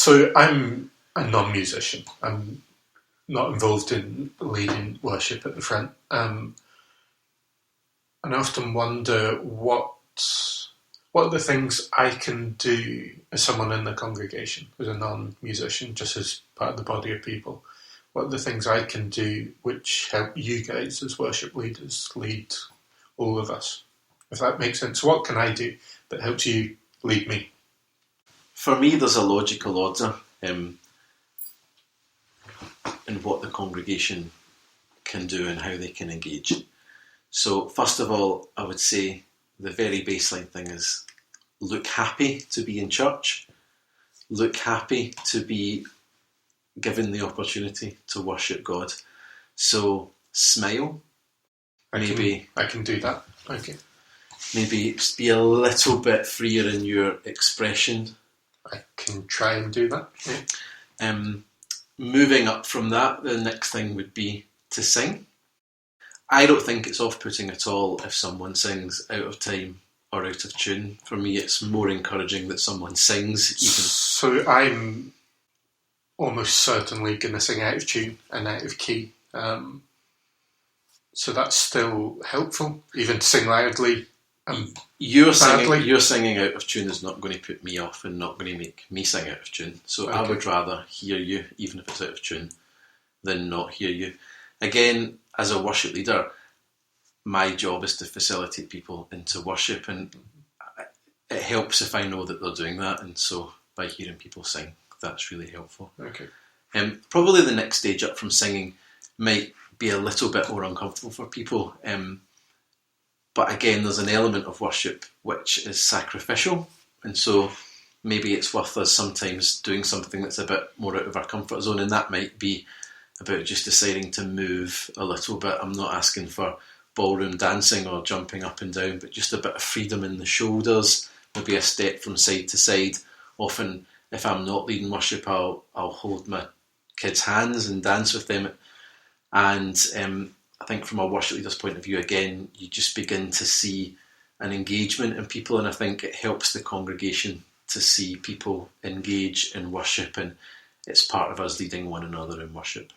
So I'm a non-musician. I'm not involved in leading worship at the front. And I often wonder what are the things I can do as someone in the congregation, as a non-musician, just as part of the body of people. What are the things I can do which help you guys as worship leaders lead all of us? If that makes sense. What can I do that helps you lead me? For me, there's a logical order in what the congregation can do and how they can engage. So first of all, I would say the very baseline thing is look happy to be in church. Look happy to be given the opportunity to worship God. So smile. I can do that. Okay. Maybe be a little bit freer in your expression. I can try and do that. Yeah. Moving up from that, the next thing would be to sing. I don't think it's off-putting at all if someone sings out of time or out of tune. For me, it's more encouraging that someone sings. So I'm almost certainly going to sing out of tune and out of key. So that's still helpful, even to sing loudly. Your singing out of tune is not going to put me off and not going to make me sing out of tune. So okay. I would rather hear you, even if it's out of tune, than not hear you. Again, as a worship leader, my job is to facilitate people into worship, and it helps if I know that they're doing that, and so by hearing people sing, that's really helpful. Okay. Probably the next stage up from singing might be a little bit more uncomfortable for people, but again, there's an element of worship which is sacrificial, and so maybe it's worth us sometimes doing something that's a bit more out of our comfort zone, and that might be about just deciding to move a little bit. I'm not asking for ballroom dancing or jumping up and down, but just a bit of freedom in the shoulders, maybe a step from side to side. Often, if I'm not leading worship, I'll hold my kids' hands and dance with them. And I think from a worship leader's point of view, again, you just begin to see an engagement in people, and I think it helps the congregation to see people engage in worship, and it's part of us leading one another in worship.